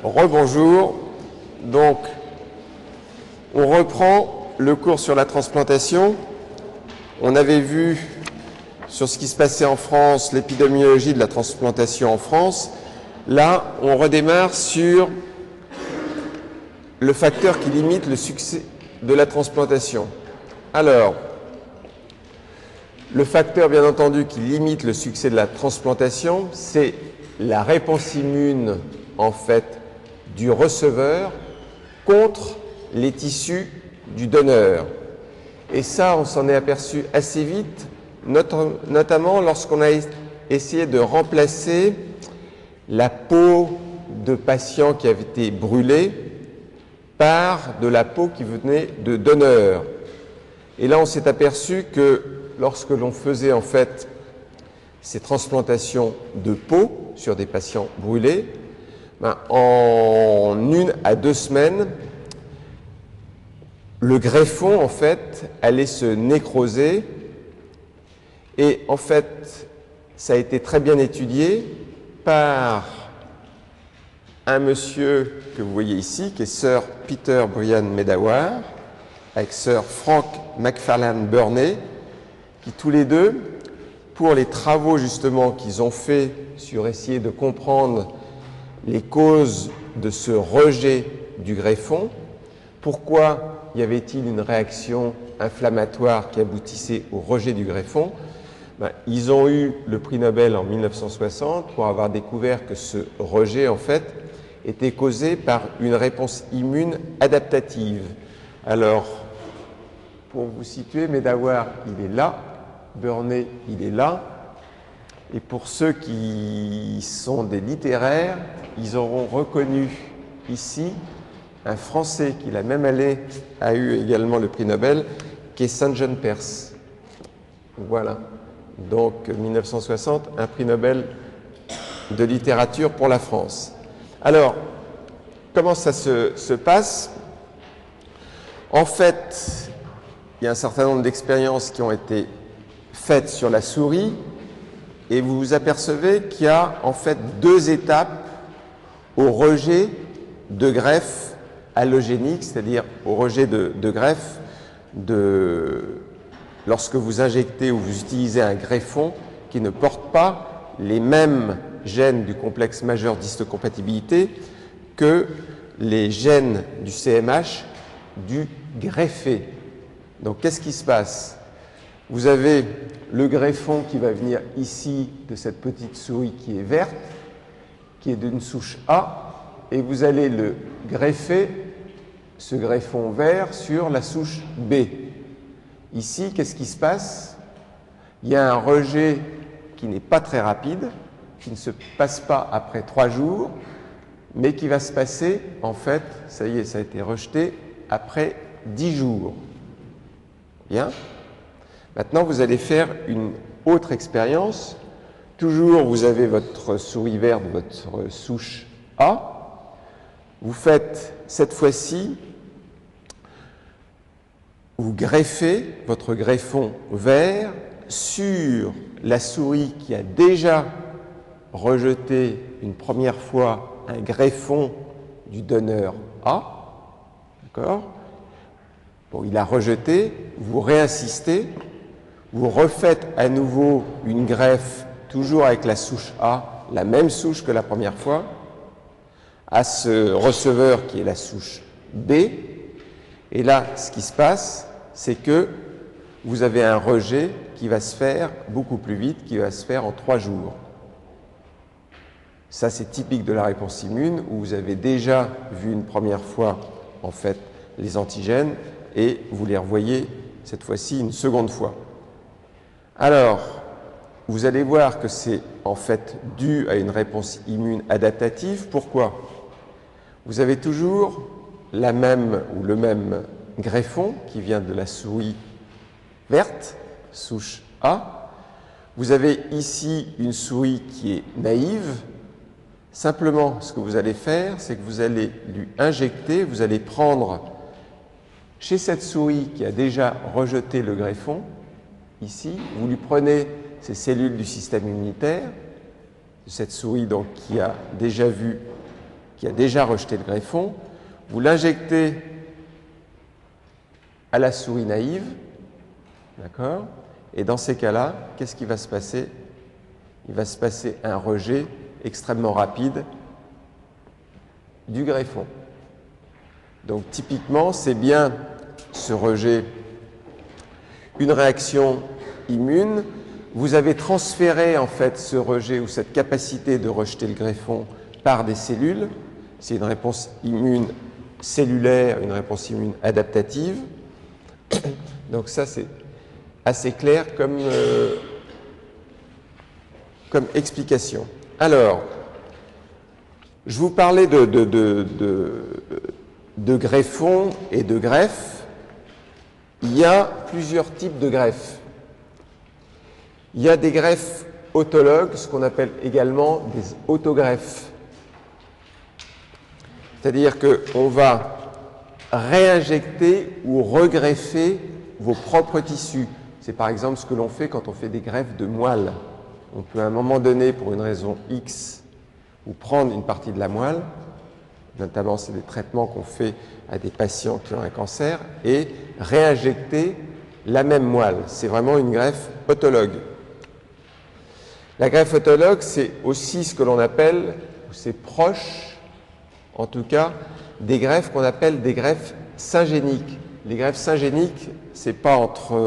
Rebonjour. Donc, on reprend le cours sur la transplantation. On avait vu sur ce qui se passait en France, l'épidémiologie de la transplantation en France. Là, on redémarre sur le facteur qui limite le succès de la transplantation. Alors, le facteur, bien entendu, qui limite le succès de la transplantation, c'est la réponse immune, en fait, du receveur contre les tissus du donneur. Et ça, on s'en est aperçu assez vite, notamment lorsqu'on a essayé de remplacer la peau de patients qui avaient été brûlés par de la peau qui venait de donneurs. Et là, on s'est aperçu que lorsque l'on faisait en fait ces transplantations de peau sur des patients brûlés, en 1 à 2 semaines, le greffon en fait allait se nécroser et en fait ça a été très bien étudié par un monsieur que vous voyez ici qui est Sir Peter Brian Medawar avec Sir Frank Macfarlane Burney qui tous les deux, pour les travaux justement qu'ils ont fait sur essayer de comprendre les causes de ce rejet du greffon, pourquoi y avait-il une réaction inflammatoire qui aboutissait au rejet du greffon, ils ont eu le prix Nobel en 1960 pour avoir découvert que ce rejet en fait était causé par une réponse immune adaptative. Alors, pour vous situer, Medawar, il est là, Burney, il est là. Et pour ceux qui sont des littéraires, ils auront reconnu ici un Français qui, la même année, a eu également le prix Nobel, qui est St. John Perse. Voilà. Donc, 1960, un prix Nobel de littérature pour la France. Alors, comment ça se passe? En fait, il y a un certain nombre d'expériences qui ont été faites sur la souris et vous vous apercevez qu'il y a en fait 2 étapes au rejet de greffe allogénique, c'est-à-dire au rejet de greffe lorsque vous injectez ou vous utilisez un greffon qui ne porte pas les mêmes gènes du complexe majeur d'histocompatibilité que les gènes du CMH du greffé. Donc qu'est-ce qui se passe? Vous avez le greffon qui va venir ici de cette petite souris qui est verte, qui est d'une souche A, et vous allez le greffer, ce greffon vert, sur la souche B. Ici, qu'est-ce qui se passe? Il y a un rejet qui n'est pas très rapide, qui ne se passe pas après 3 jours, mais qui va se passer, en fait, ça y est, ça a été rejeté, après 10 jours. Bien. Maintenant, vous allez faire une autre expérience. Toujours, vous avez votre souris verte, votre souche A. Vous faites, cette fois-ci, vous greffez votre greffon vert sur la souris qui a déjà rejeté une première fois un greffon du donneur A. D'accord? Bon, il a rejeté, vous réinsistez, vous refaites à nouveau une greffe, toujours avec la souche A, la même souche que la première fois, à ce receveur qui est la souche B. Et là, ce qui se passe, c'est que vous avez un rejet qui va se faire beaucoup plus vite, qui va se faire en 3 jours. Ça, c'est typique de la réponse immune, où vous avez déjà vu une première fois, en fait, les antigènes, et vous les revoyez cette fois-ci une seconde fois. Alors, vous allez voir que c'est en fait dû à une réponse immune adaptative. Pourquoi? Vous avez toujours la même ou le même greffon qui vient de la souris verte, souche A. Vous avez ici une souris qui est naïve. Simplement, ce que vous allez faire, c'est que vous allez lui injecter, vous allez prendre chez cette souris qui a déjà rejeté le greffon, ici, vous lui prenez ces cellules du système immunitaire, de cette souris donc, qui a déjà vu qui a déjà rejeté le greffon, vous l'injectez à la souris naïve, d'accord? Et dans ces cas-là, qu'est-ce qui va se passer? Il va se passer un rejet extrêmement rapide du greffon. Donc typiquement, c'est bien ce rejet, une réaction immune. Vous avez transféré en fait ce rejet ou cette capacité de rejeter le greffon par des cellules. C'est une réponse immune cellulaire, une réponse immune adaptative. Donc ça, c'est assez clair comme explication. Alors, je vous parlais de greffons et de greffes. Il y a plusieurs types de greffes. Il y a des greffes autologues, ce qu'on appelle également des autogreffes. C'est-à-dire qu'on va réinjecter ou regreffer vos propres tissus. C'est par exemple ce que l'on fait quand on fait des greffes de moelle. On peut à un moment donné, pour une raison X, ou prendre une partie de la moelle, notamment c'est des traitements qu'on fait à des patients qui ont un cancer, et réinjecter la même moelle. C'est vraiment une greffe autologue. La greffe autologue, c'est aussi ce que l'on appelle, ou c'est proche, en tout cas, des greffes qu'on appelle des greffes syngéniques. Les greffes syngéniques, ce n'est pas entre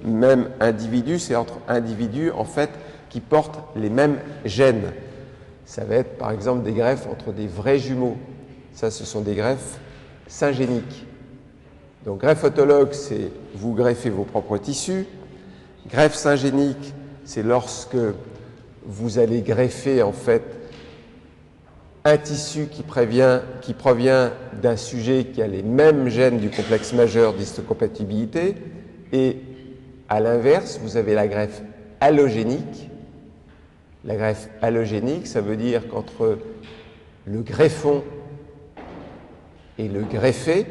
mêmes individus, c'est entre individus, en fait, qui portent les mêmes gènes. Ça va être, par exemple, des greffes entre des vrais jumeaux. Ça, ce sont des greffes syngéniques. Donc, greffe autologue, c'est vous greffez vos propres tissus. Greffe syngénique, c'est lorsque vous allez greffer, en fait, un tissu qui provient d'un sujet qui a les mêmes gènes du complexe majeur d'histocompatibilité, et à l'inverse, vous avez la greffe allogénique. La greffe allogénique, ça veut dire qu'entre le greffon et le greffé,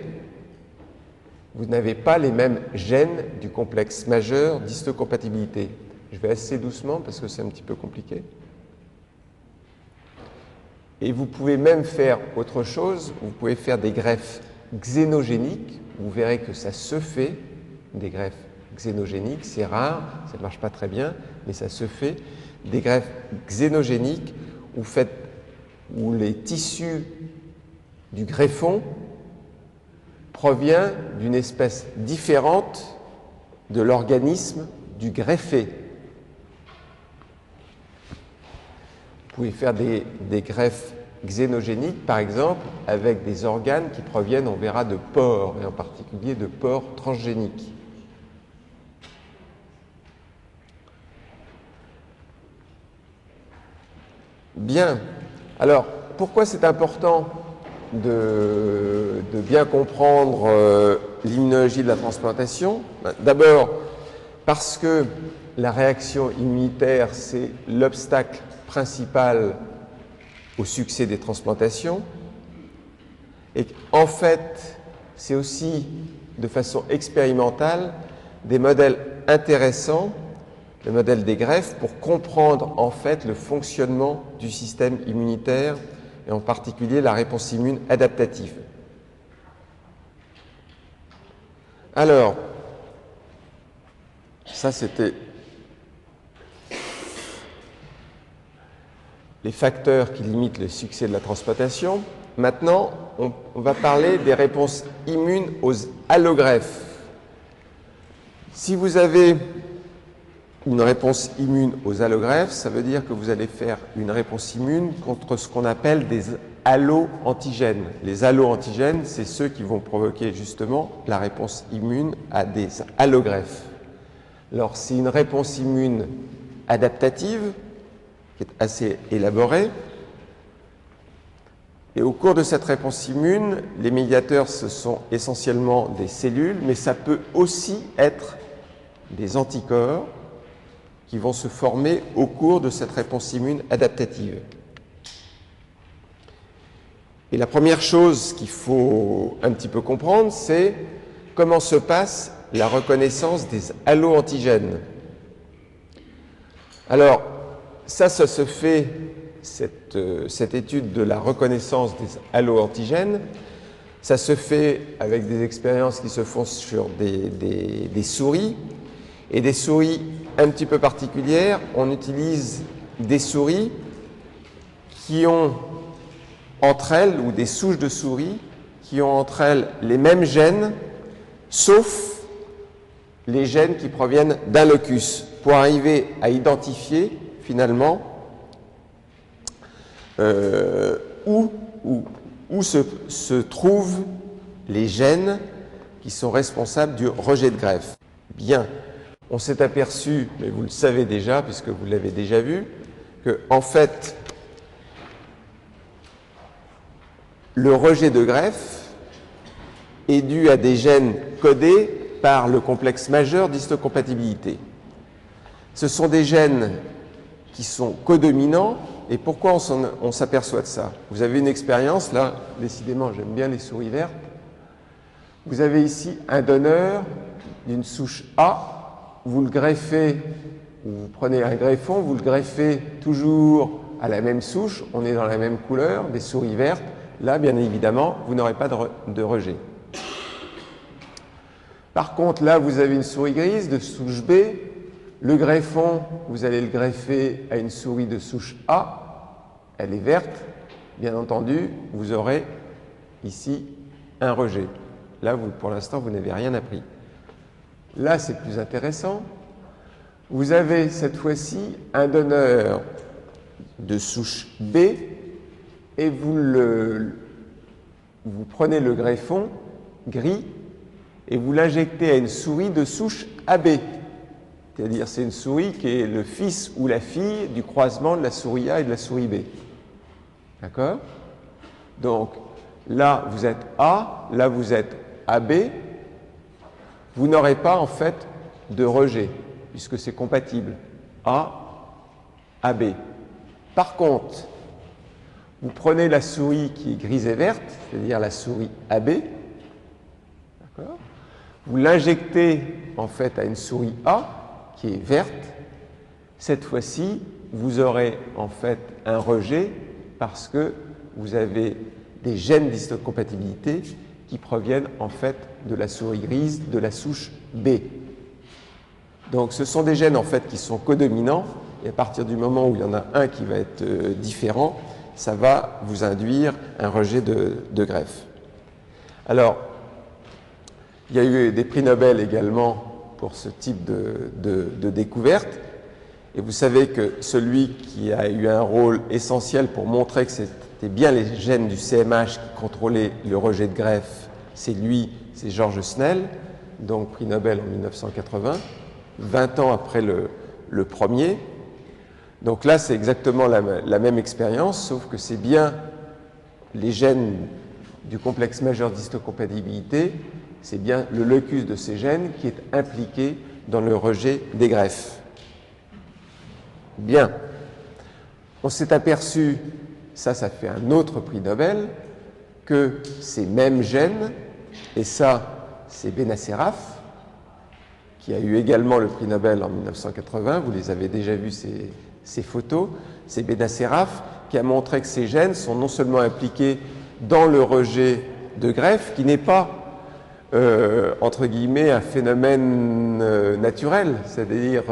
vous n'avez pas les mêmes gènes du complexe majeur d'histocompatibilité. Je vais assez doucement parce que c'est un petit peu compliqué. Et vous pouvez même faire autre chose, vous pouvez faire des greffes xénogéniques, vous verrez que ça se fait, des greffes xénogéniques, c'est rare, ça ne marche pas très bien, mais ça se fait. Des greffes xénogéniques où les tissus du greffon proviennent d'une espèce différente de l'organisme du greffé. Vous pouvez faire des greffes xénogéniques, par exemple, avec des organes qui proviennent, on verra, de porcs, et en particulier de porcs transgéniques. Bien. Alors, pourquoi c'est important de bien comprendre l'immunologie de la transplantation? D'abord, parce que la réaction immunitaire, c'est l'obstacle principal au succès des transplantations. Et en fait, c'est aussi, de façon expérimentale, des modèles intéressants, le modèle des greffes, pour comprendre en fait le fonctionnement du système immunitaire et en particulier la réponse immune adaptative. Alors, ça c'était les facteurs qui limitent le succès de la transplantation. Maintenant, on va parler des réponses immunes aux allogreffes. Si vous avez une réponse immune aux allogreffes, ça veut dire que vous allez faire une réponse immune contre ce qu'on appelle des allo-antigènes. Les allo-antigènes, c'est ceux qui vont provoquer justement la réponse immune à des allogreffes. Alors, c'est une réponse immune adaptative, qui est assez élaborée. Et au cours de cette réponse immune, les médiateurs, ce sont essentiellement des cellules, mais ça peut aussi être des anticorps qui vont se former au cours de cette réponse immune adaptative. Et la première chose qu'il faut un petit peu comprendre, c'est comment se passe la reconnaissance des allo-antigènes. Alors, ça se fait cette étude de la reconnaissance des allo-antigènes, ça se fait avec des expériences qui se font sur des souris, et des souris un petit peu particulières. On utilise des souris qui ont entre elles, ou des souches de souris, qui ont entre elles les mêmes gènes, sauf les gènes qui proviennent d'un locus, pour arriver à identifier finalement où se trouvent les gènes qui sont responsables du rejet de greffe. Bien, on s'est aperçu, mais vous le savez déjà, puisque vous l'avez déjà vu, que en fait, le rejet de greffe est dû à des gènes codés par le complexe majeur d'histocompatibilité. Ce sont des gènes qui sont codominants. Et pourquoi on s'aperçoit de ça? Vous avez une expérience, là, décidément, j'aime bien les souris vertes. Vous avez ici un donneur d'une souche A, vous le greffez, vous prenez un greffon, vous le greffez toujours à la même souche, on est dans la même couleur, des souris vertes. Là, bien évidemment, vous n'aurez pas de rejet. Par contre, là, vous avez une souris grise de souche B. Le greffon, vous allez le greffer à une souris de souche A. Elle est verte. Bien entendu, vous aurez ici un rejet. Là, pour l'instant, vous n'avez rien appris. Là, c'est plus intéressant. Vous avez cette fois-ci un donneur de souche B et vous prenez le greffon gris et vous l'injectez à une souris de souche AB. C'est-à-dire c'est une souris qui est le fils ou la fille du croisement de la souris A et de la souris B. D'accord? Donc là, vous êtes A, là, vous êtes AB. Vous n'aurez pas en fait de rejet, puisque c'est compatible. A, AB. Par contre, vous prenez la souris qui est grise et verte, c'est-à-dire la souris AB, d'accord? Vous l'injectez en fait à une souris A qui est verte. Cette fois-ci, vous aurez en fait un rejet parce que vous avez des gènes d'histocompatibilité qui proviennent en fait de la souris grise de la souche B. Donc ce sont des gènes en fait qui sont codominants, et à partir du moment où il y en a un qui va être différent, ça va vous induire un rejet de greffe. Alors, il y a eu des prix Nobel également pour ce type de découverte, et vous savez que celui qui a eu un rôle essentiel pour montrer que c'était bien les gènes du CMH qui contrôlaient le rejet de greffe, c'est George Snell, donc prix Nobel en 1980, 20 ans après le premier. Donc là, c'est exactement la même expérience, sauf que c'est bien les gènes du complexe majeur d'histocompatibilité, c'est bien le locus de ces gènes qui est impliqué dans le rejet des greffes. Bien. On s'est aperçu, ça fait un autre prix Nobel, que ces mêmes gènes, et ça, c'est Benacerraf, qui a eu également le prix Nobel en 1980, vous les avez déjà vus ces photos, c'est Benacerraf qui a montré que ces gènes sont non seulement impliqués dans le rejet de greffe, qui n'est pas, entre guillemets, un phénomène naturel, c'est-à-dire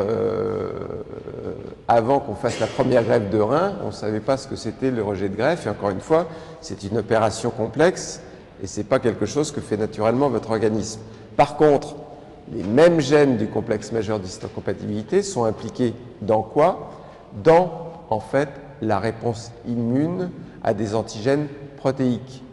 avant qu'on fasse la première greffe de rein, on ne savait pas ce que c'était le rejet de greffe, et encore une fois, c'est une opération complexe, et ce n'est pas quelque chose que fait naturellement votre organisme. Par contre, les mêmes gènes du complexe majeur d'histocompatibilité sont impliqués dans quoi? Dans, en fait, la réponse immune à des antigènes protéiques.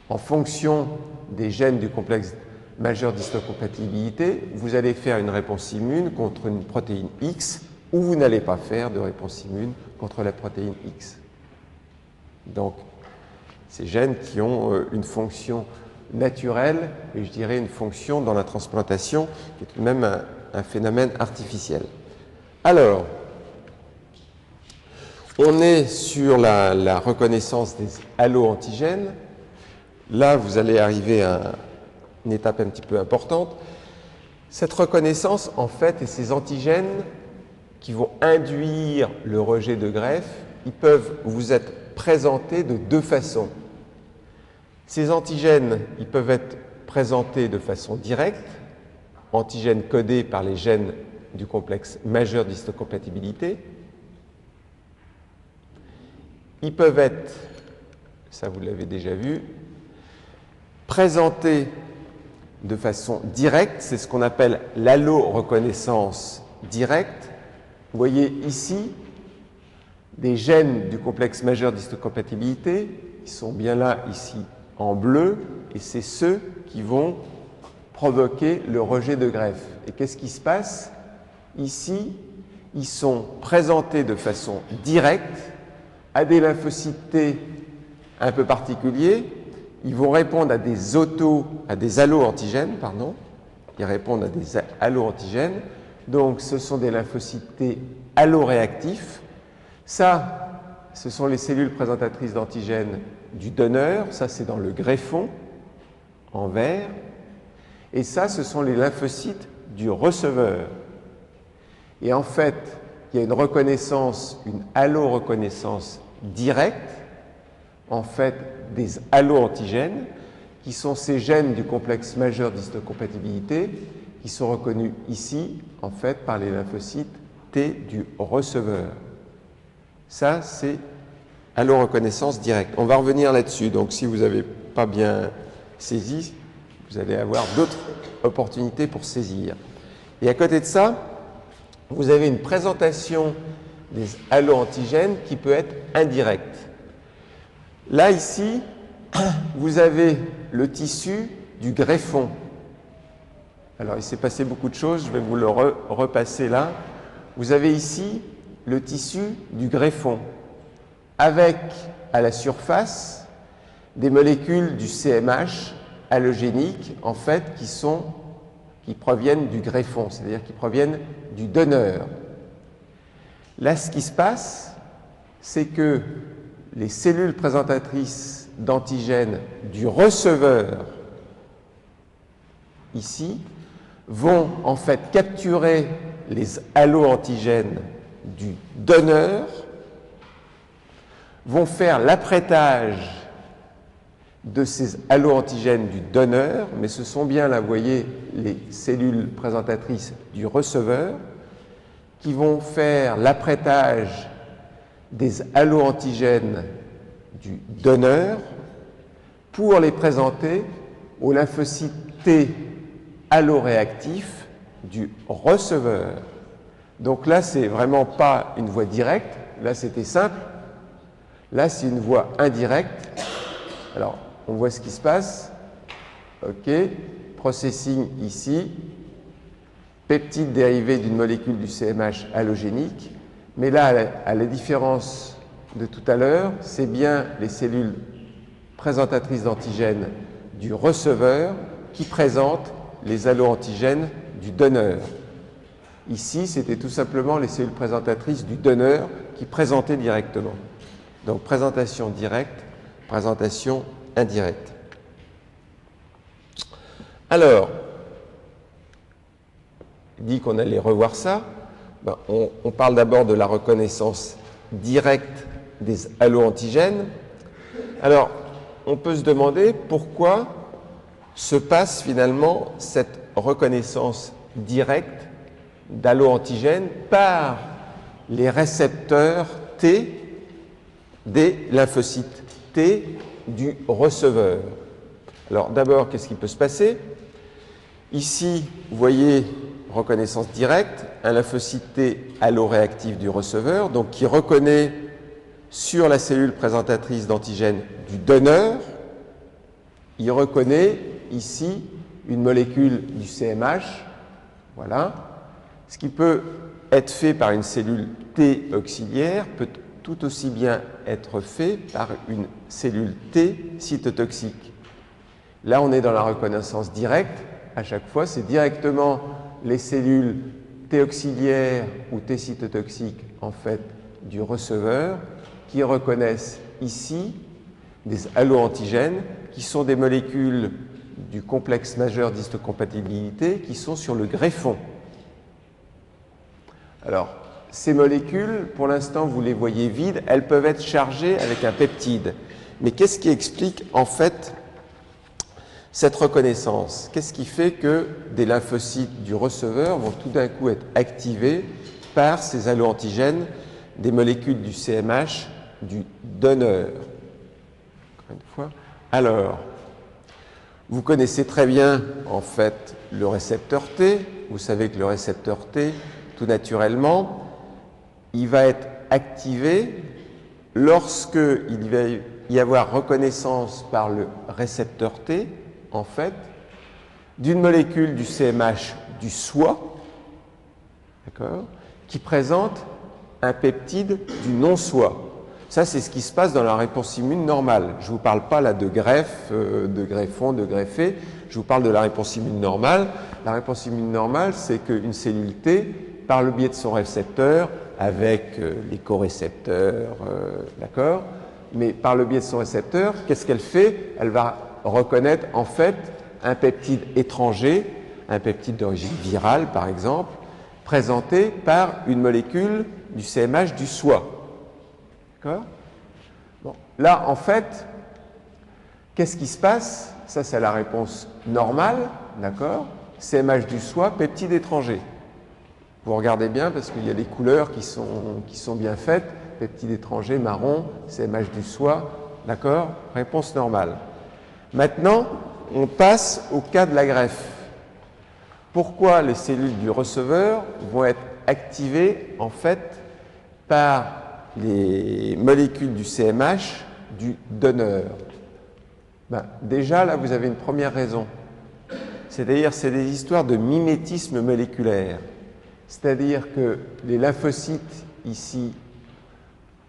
En fonction des gènes du complexe majeur d'histocompatibilité, vous allez faire une réponse immune contre une protéine X ou vous n'allez pas faire de réponse immune contre la protéine X. Donc, ces gènes qui ont une fonction naturelle et je dirais une fonction dans la transplantation qui est tout de même un phénomène artificiel. Alors, on est sur la reconnaissance des allo-antigènes. Là, vous allez arriver à une étape un petit peu importante. Cette reconnaissance, en fait, et ces antigènes qui vont induire le rejet de greffe ils peuvent vous être présentés de deux façons. Ces antigènes, ils peuvent être présentés de façon directe, antigènes codés par les gènes du complexe majeur d'histocompatibilité. Ils peuvent être, ça vous l'avez déjà vu, présentés de façon directe, c'est ce qu'on appelle l'alloreconnaissance directe. Vous voyez ici des gènes du complexe majeur d'histocompatibilité qui sont bien là ici en bleu, et c'est ceux qui vont provoquer le rejet de greffe. Et qu'est-ce qui se passe? Ici, ils sont présentés de façon directe à des lymphocytes T un peu particuliers. Ils vont répondre à des allo-antigènes, pardon. Ils répondent à des allo-antigènes. Donc, ce sont des lymphocytes T alloréactifs. Ça, ce sont les cellules présentatrices d'antigènes du donneur. Ça, c'est dans le greffon, en vert. Et ça, ce sont les lymphocytes du receveur. Et en fait, il y a une reconnaissance, une allo-reconnaissance directe, en fait, des allo-antigènes, qui sont ces gènes du complexe majeur d'histocompatibilité, qui sont reconnus ici, en fait, par les lymphocytes T du receveur. Ça, c'est allo-reconnaissance directe. On va revenir là-dessus. Donc, si vous n'avez pas bien saisi, vous allez avoir d'autres opportunités pour saisir. Et à côté de ça, vous avez une présentation des allo-antigènes qui peut être indirecte. Là, ici, vous avez le tissu du greffon. Alors, il s'est passé beaucoup de choses, je vais vous le repasser là. Vous avez ici le tissu du greffon, avec à la surface des molécules du CMH allogéniques, en fait, qui proviennent du greffon, c'est-à-dire qui proviennent du donneur. Là, ce qui se passe, c'est que les cellules présentatrices d'antigènes du receveur, ici, vont en fait capturer les allo-antigènes du donneur, vont faire l'apprêtage de ces allo-antigènes du donneur, mais ce sont bien, là, vous voyez, les cellules présentatrices du receveur, qui vont faire l'apprêtage des allo-antigènes du donneur pour les présenter aux lymphocytes T alloréactifs du receveur. Donc là, c'est vraiment pas une voie directe, là c'était simple, là c'est une voie indirecte. Alors, on voit ce qui se passe. OK, processing ici, peptide dérivé d'une molécule du CMH allogénique. Mais là, à la différence de tout à l'heure, c'est bien les cellules présentatrices d'antigènes du receveur qui présentent les allo-antigènes du donneur. Ici, c'était tout simplement les cellules présentatrices du donneur qui présentaient directement. Donc, présentation directe, présentation indirecte. Alors, il dit qu'on allait revoir ça. On parle d'abord de la reconnaissance directe des allo-antigènes. Alors, on peut se demander pourquoi se passe finalement cette reconnaissance directe d'allo-antigènes par les récepteurs T des lymphocytes T du receveur. Alors d'abord, qu'est-ce qui peut se passer? Ici, vous voyez, reconnaissance directe, un lymphocyte T alloréactif du receveur, donc qui reconnaît sur la cellule présentatrice d'antigènes du donneur, il reconnaît ici une molécule du CMH, voilà. Ce qui peut être fait par une cellule T auxiliaire peut tout aussi bien être fait par une cellule T cytotoxique. Là, on est dans la reconnaissance directe. À chaque fois, c'est directement les cellules T auxiliaires ou T cytotoxiques, en fait, du receveur, qui reconnaissent ici des allo-antigènes, qui sont des molécules du complexe majeur d'histocompatibilité, qui sont sur le greffon. Alors, ces molécules, pour l'instant, vous les voyez vides, elles peuvent être chargées avec un peptide. Mais qu'est-ce qui explique, en fait, cette reconnaissance? Qu'est-ce qui fait que des lymphocytes du receveur vont tout d'un coup être activés par ces allo-antigènes des molécules du CMH du donneur? Encore une fois. Alors, vous connaissez très bien, en fait, le récepteur T. Vous savez que le récepteur T, tout naturellement, il va être activé lorsqu'il va y avoir reconnaissance par le récepteur T, en fait, d'une molécule du CMH du soi, d'accord, qui présente un peptide du non-soi. Ça, c'est ce qui se passe dans la réponse immune normale. Je ne vous parle pas là de greffe, de greffon, de greffé. Je vous parle de la réponse immune normale. La réponse immune normale, c'est qu'une cellule T, par le biais de son récepteur, avec les corécepteurs, d'accord, mais par le biais de son récepteur, qu'est-ce qu'elle fait? Elle va reconnaître en fait un peptide étranger, un peptide d'origine virale par exemple, présenté par une molécule du CMH du soi. D'accord? Bon. Là, en fait, qu'est-ce qui se passe? Ça, c'est la réponse normale, d'accord? CMH du soi, peptide étranger. Vous regardez bien parce qu'il y a les couleurs qui sont bien faites. Peptide étranger, marron, CMH du soi, d'accord? Réponse normale. Maintenant, on passe au cas de la greffe. Pourquoi les cellules du receveur vont être activées, en fait, par les molécules du CMH du donneur? Déjà, là, vous avez une première raison. C'est-à-dire, c'est des histoires de mimétisme moléculaire. C'est-à-dire que les lymphocytes, ici,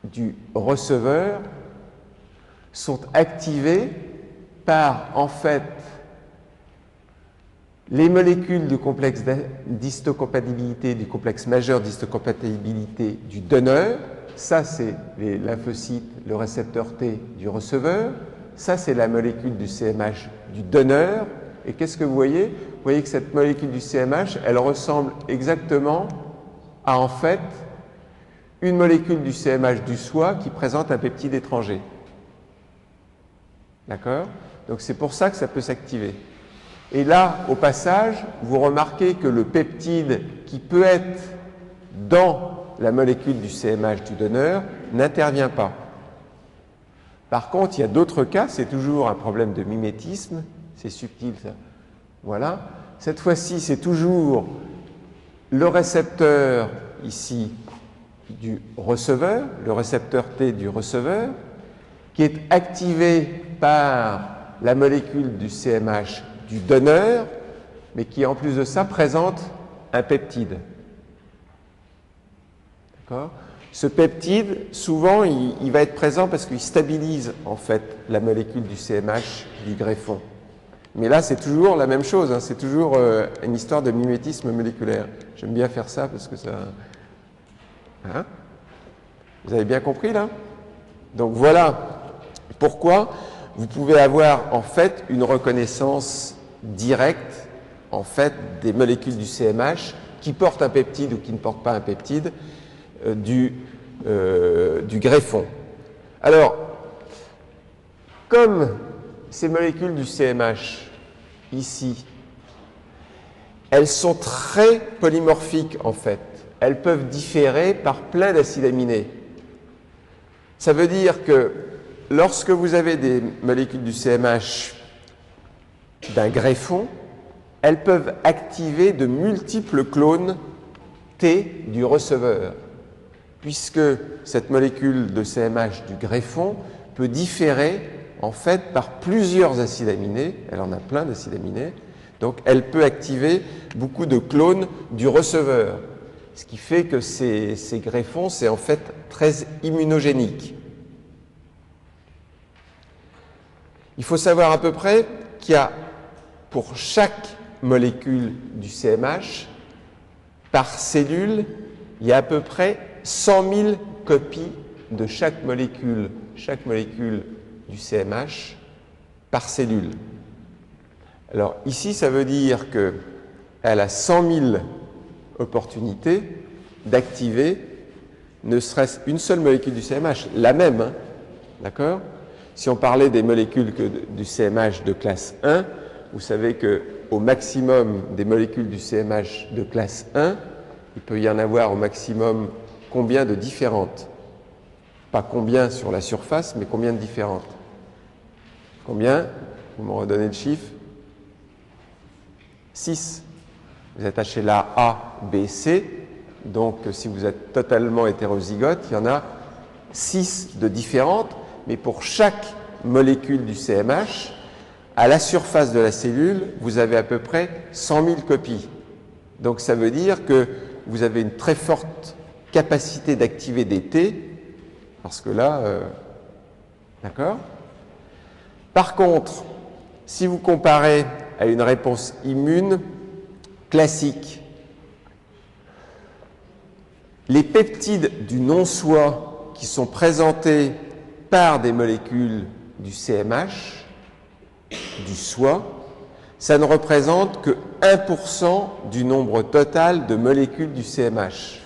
du receveur, sont activés par, en fait, les molécules du complexe d'histocompatibilité, du complexe majeur d'histocompatibilité du donneur. Ça, c'est les lymphocytes, le récepteur T du receveur. Ça, c'est la molécule du CMH du donneur. Et qu'est-ce que vous voyez? Vous voyez que cette molécule du CMH, elle ressemble exactement à, en fait, une molécule du CMH du soi qui présente un peptide étranger. D'accord? Donc c'est pour ça que ça peut s'activer. Et là, au passage, vous remarquez que le peptide qui peut être dans la molécule du CMH du donneur n'intervient pas. Par contre, il y a d'autres cas, c'est toujours un problème de mimétisme, c'est subtil ça. Voilà. Cette fois-ci, c'est toujours le récepteur ici du receveur, le récepteur T du receveur, qui est activé par la molécule du CMH du donneur, mais qui en plus de ça présente un peptide. D'accord ? Ce peptide, souvent, il va être présent parce qu'il stabilise en fait la molécule du CMH du greffon. Mais là, c'est toujours la même chose, hein, c'est toujours une histoire de mimétisme moléculaire. J'aime bien faire ça parce que ça... Hein? Vous avez bien compris là? Donc voilà pourquoi vous pouvez avoir en fait une reconnaissance directe en fait des molécules du CMH qui portent un peptide ou qui ne portent pas un peptide du greffon. Alors, comme ces molécules du CMH ici, elles sont très polymorphiques en fait. Elles peuvent différer par plein d'acides aminés. Ça veut dire que lorsque vous avez des molécules du CMH d'un greffon, elles peuvent activer de multiples clones T du receveur, puisque cette molécule de CMH du greffon peut différer en fait par plusieurs acides aminés, elle en a plein d'acides aminés, donc elle peut activer beaucoup de clones du receveur, ce qui fait que ces greffons, c'est en fait très immunogénique. Il faut savoir à peu près qu'il y a pour chaque molécule du CMH, par cellule, il y a à peu près 100 000 copies de chaque molécule du CMH par cellule. Alors ici, ça veut dire qu'elle a 100 000 opportunités d'activer ne serait-ce une seule molécule du CMH, la même, hein, d'accord? Si on parlait des molécules du CMH de classe 1, vous savez qu'au maximum des molécules du CMH de classe 1, il peut y en avoir au maximum combien de différentes? Pas combien sur la surface, mais combien de différentes? Combien? Vous me redonnez le chiffre? 6. Vous attachez là A, B, C. Donc, si vous êtes totalement hétérozygote, il y en a 6 de différentes, mais pour chaque molécule du CMH, à la surface de la cellule, vous avez à peu près 100 000 copies. Donc, ça veut dire que vous avez une très forte capacité d'activer des T, parce que là, d'accord? Par contre, si vous comparez à une réponse immune classique, les peptides du non-soi qui sont présentés par des molécules du CMH, du soi, ça ne représente que 1% du nombre total de molécules du CMH.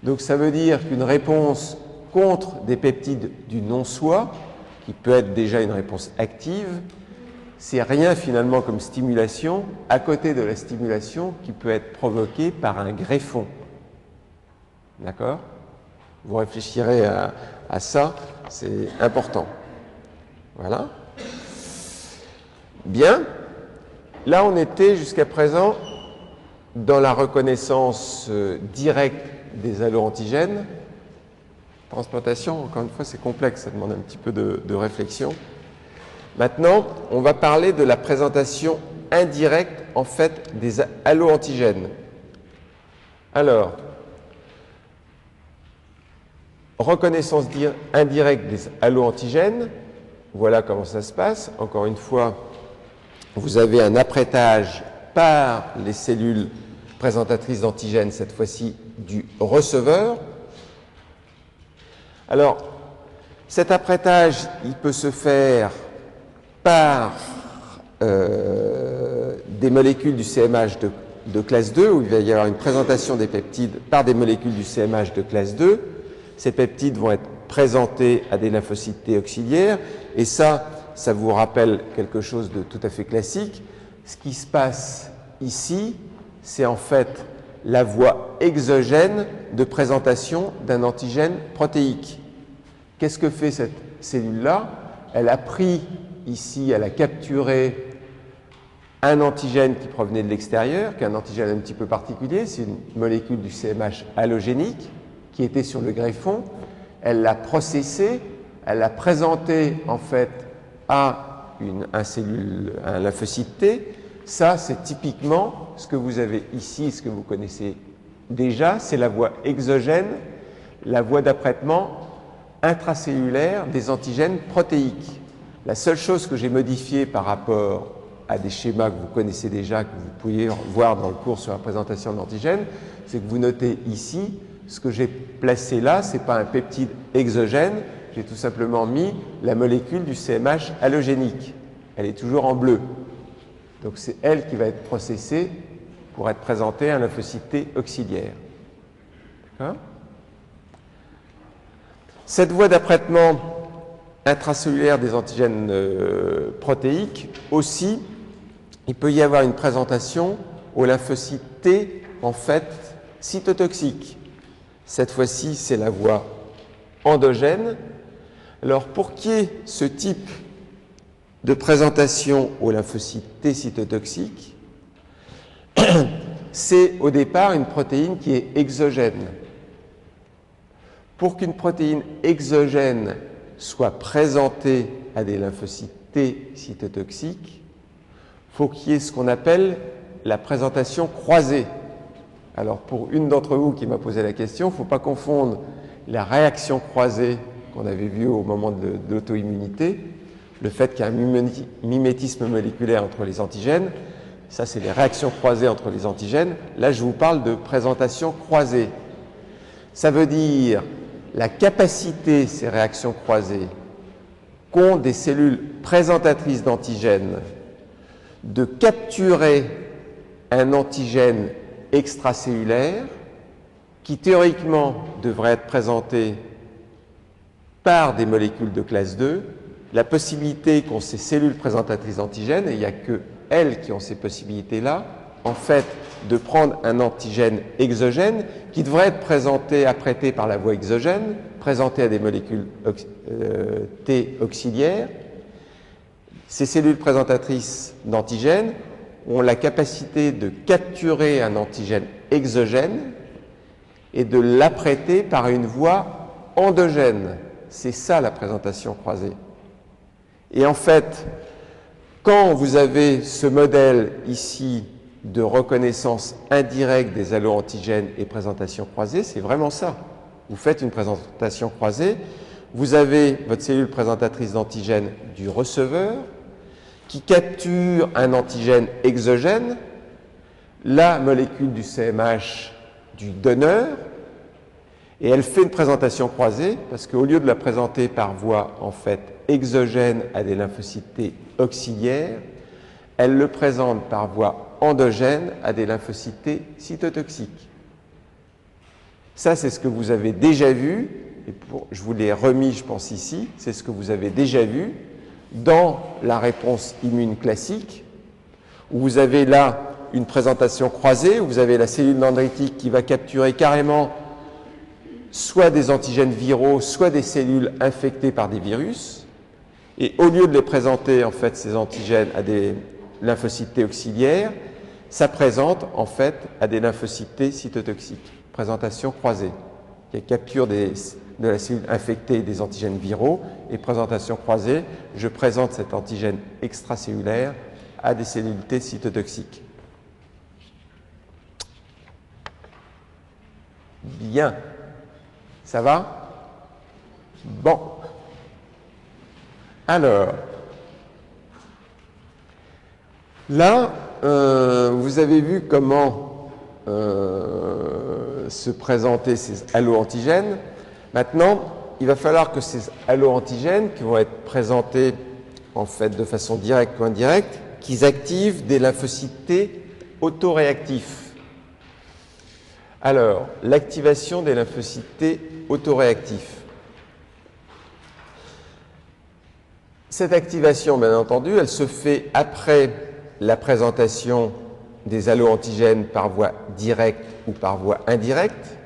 Donc ça veut dire qu'une réponse contre des peptides du non-soi, qui peut être déjà une réponse active, c'est rien finalement comme stimulation à côté de la stimulation qui peut être provoquée par un greffon. D'accord? Vous réfléchirez à ça, c'est important. Voilà. Bien. Là, on était jusqu'à présent dans la reconnaissance directe des allo-antigènes. Transplantation, encore une fois, c'est complexe, ça demande un petit peu de réflexion. Maintenant, on va parler de la présentation indirecte, en fait, des allo-antigènes. Alors, reconnaissance indirecte des allo-antigènes, voilà comment ça se passe. Encore une fois, vous avez un apprêtage par les cellules présentatrices d'antigènes, cette fois-ci du receveur. Alors, cet apprêtage, il peut se faire par des molécules du CMH de classe 2, où il va y avoir une présentation des peptides par des molécules du CMH de classe 2. Ces peptides vont être présentés à des lymphocytes T auxiliaires, et ça vous rappelle quelque chose de tout à fait classique. Ce qui se passe ici, c'est en fait la voie exogène de présentation d'un antigène protéique. Qu'est-ce que fait cette cellule-là? Elle a pris ici, elle a capturé un antigène qui provenait de l'extérieur, qui est un antigène un petit peu particulier, c'est une molécule du CMH allogénique qui était sur le greffon. Elle l'a processé, elle l'a présenté en fait à un lymphocyte T. Ça, c'est typiquement ce que vous avez ici, ce que vous connaissez déjà, c'est la voie exogène, la voie d'apprêtement intracellulaire des antigènes protéiques. La seule chose que j'ai modifiée par rapport à des schémas que vous connaissez déjà, que vous pouvez voir dans le cours sur la présentation d'antigènes, c'est que vous notez ici, ce que j'ai placé là, ce n'est pas un peptide exogène, j'ai tout simplement mis la molécule du CMH allogénique. Elle est toujours en bleu. Donc c'est elle qui va être processée pour être présentée à un lymphocyte T auxiliaire. D'accord ? Cette voie d'apprêtement intracellulaire des antigènes protéiques, aussi, il peut y avoir une présentation au lymphocyte T, en fait, cytotoxique. Cette fois-ci, c'est la voie endogène. Alors, pour qu'il y ait ce type de présentation au lymphocyte T cytotoxique, c'est au départ une protéine qui est exogène. Pour qu'une protéine exogène soit présentée à des lymphocytes T cytotoxiques, il faut qu'il y ait ce qu'on appelle la présentation croisée. Alors, pour une d'entre vous qui m'a posé la question, il ne faut pas confondre la réaction croisée qu'on avait vue au moment de l'auto-immunité, le fait qu'il y a un mimétisme moléculaire entre les antigènes, ça c'est les réactions croisées entre les antigènes. Là, je vous parle de présentation croisée. Ça veut dire la capacité, ces réactions croisées, qu'ont des cellules présentatrices d'antigènes de capturer un antigène extracellulaire qui théoriquement devraient être présentées par des molécules de classe 2, la possibilité qu'ont ces cellules présentatrices d'antigènes, et il n'y a que elles qui ont ces possibilités-là, en fait, de prendre un antigène exogène qui devrait être présenté, apprêté par la voie exogène, présenté à des molécules T auxiliaires. Ces cellules présentatrices d'antigènes ont la capacité de capturer un antigène exogène et de l'apprêter par une voie endogène. C'est ça la présentation croisée. Et en fait, quand vous avez ce modèle ici de reconnaissance indirecte des alloantigènes et présentation croisée, c'est vraiment ça. Vous faites une présentation croisée, vous avez votre cellule présentatrice d'antigène du receveur qui capture un antigène exogène, la molécule du CMH du donneur, et elle fait une présentation croisée parce qu'au lieu de la présenter par voie en fait exogène à des lymphocytes T auxiliaires, elle le présente par voie endogène à des lymphocytes T cytotoxiques. Ça, c'est ce que vous avez déjà vu, et je vous l'ai remis, je pense, ici, c'est ce que vous avez déjà vu dans la réponse immune classique, où vous avez là une présentation croisée, où vous avez la cellule dendritique qui va capturer carrément soit des antigènes viraux, soit des cellules infectées par des virus, et au lieu de les présenter, en fait, ces antigènes à des lymphocytes T auxiliaires, ça présente, en fait, à des lymphocytes T cytotoxiques. Présentation croisée, qui capture de la cellule infectée des antigènes viraux, et présentation croisée, je présente cet antigène extracellulaire à des cellules T cytotoxiques. Bien. Ça va? Bon. Alors, là, vous avez vu comment se présenter ces alloantigènes. Maintenant, il va falloir que ces alloantigènes, qui vont être présentés en fait de façon directe ou indirecte, qu'ils activent des lymphocytes T autoréactifs. Alors, l'activation des lymphocytes T autoréactifs. Cette activation, bien entendu, elle se fait après la présentation des alloantigènes par voie directe ou par voie indirecte.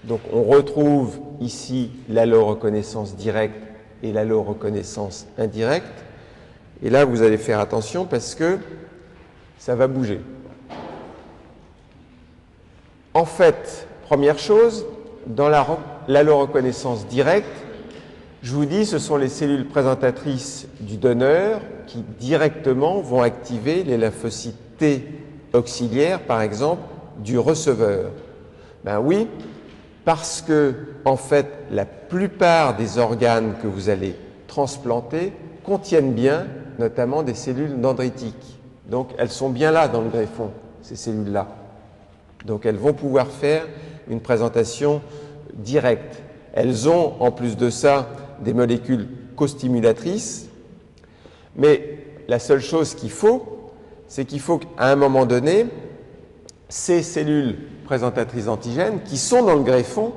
Donc, on retrouve ici l'alloreconnaissance directe et l'alloreconnaissance indirecte. Et là, vous allez faire attention parce que ça va bouger. En fait, première chose, dans l'alloreconnaissance directe, je vous dis, ce sont les cellules présentatrices du donneur qui directement vont activer les lymphocytes T auxiliaires, par exemple, du receveur. Ben oui, parce que, en fait, la plupart des organes que vous allez transplanter contiennent bien, notamment des cellules dendritiques. Donc, elles sont bien là dans le greffon, ces cellules-là. Donc, elles vont pouvoir faire une présentation directe. Elles ont, en plus de ça, des molécules costimulatrices, mais la seule chose qu'il faut, c'est qu'il faut qu'à un moment donné, ces cellules présentatrices d'antigènes qui sont dans le greffon,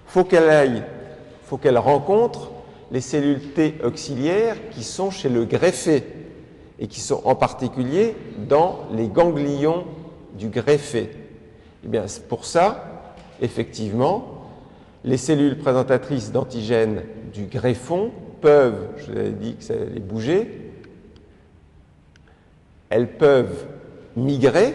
faut qu'elles rencontrent les cellules T auxiliaires qui sont chez le greffé et qui sont en particulier dans les ganglions du greffé. Eh bien, c'est pour ça, effectivement, les cellules présentatrices d'antigènes du greffon peuvent, je vous avais dit que ça allait bouger, elles peuvent migrer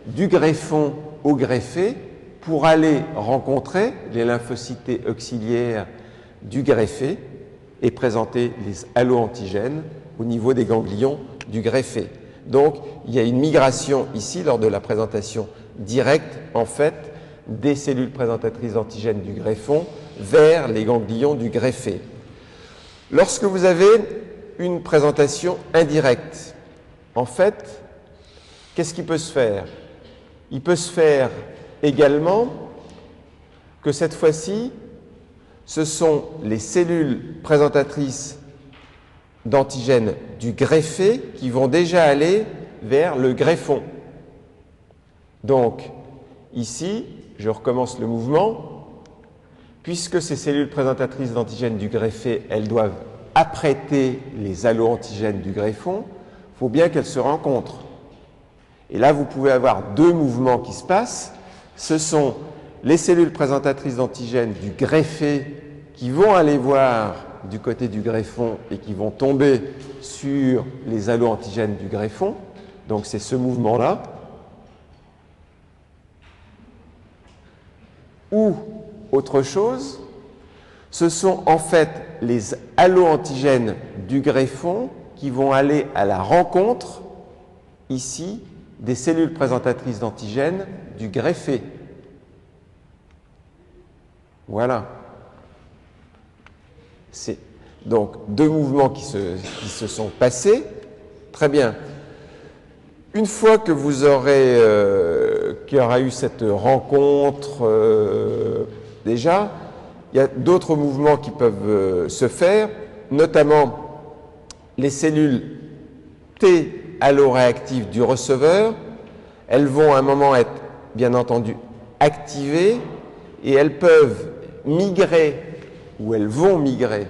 du greffon au greffé pour aller rencontrer les lymphocytes T auxiliaires du greffé et présenter les alloantigènes au niveau des ganglions du greffé. Donc, il y a une migration ici lors de la présentation directe, en fait, des cellules présentatrices d'antigènes du greffon vers les ganglions du greffé. Lorsque vous avez une présentation indirecte, en fait, qu'est-ce qui peut se faire? Il peut se faire également que cette fois-ci, ce sont les cellules présentatrices d'antigènes du greffé qui vont déjà aller vers le greffon. Donc, ici, je recommence le mouvement. Puisque ces cellules présentatrices d'antigènes du greffé, elles doivent apprêter les allo-antigènes du greffon, il faut bien qu'elles se rencontrent. Et là, vous pouvez avoir deux mouvements qui se passent. Ce sont les cellules présentatrices d'antigènes du greffé qui vont aller voir du côté du greffon et qui vont tomber sur les allo-antigènes du greffon. Donc c'est ce mouvement-là. Ou autre chose, ce sont en fait les allo-antigènes du greffon qui vont aller à la rencontre, ici, des cellules présentatrices d'antigènes du greffé. Voilà. C'est donc deux mouvements qui se sont passés. Très bien. Une fois que vous aurez qu'il y aura eu cette rencontre déjà, il y a d'autres mouvements qui peuvent se faire, notamment les cellules T alloréactives du receveur. Elles vont à un moment être, bien entendu, activées et elles peuvent migrer, ou elles vont migrer,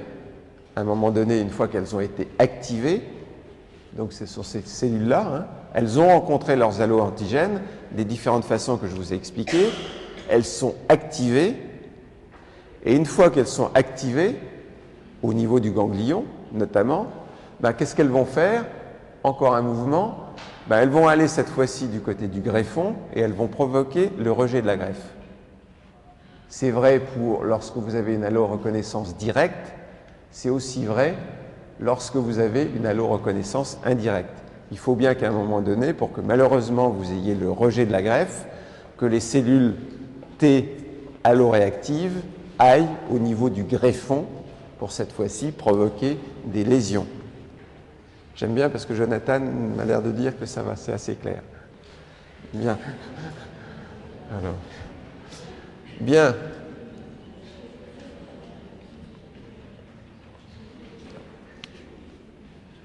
à un moment donné, une fois qu'elles ont été activées. Donc ce sont ces cellules-là, hein. Elles ont rencontré leurs allo-antigènes des différentes façons que je vous ai expliquées. Elles sont activées. Et une fois qu'elles sont activées, au niveau du ganglion notamment, qu'est-ce qu'elles vont faire? Encore un mouvement. Elles vont aller cette fois-ci du côté du greffon et elles vont provoquer le rejet de la greffe. C'est vrai pour lorsque vous avez une allo-reconnaissance directe, c'est aussi vrai lorsque vous avez une allo-reconnaissance indirecte. Il faut bien qu'à un moment donné, pour que malheureusement vous ayez le rejet de la greffe, que les cellules T alloréactives aillent au niveau du greffon pour cette fois-ci provoquer des lésions. J'aime bien parce que Jonathan m'a l'air de dire que ça va, c'est assez clair. Bien. Alors. Bien.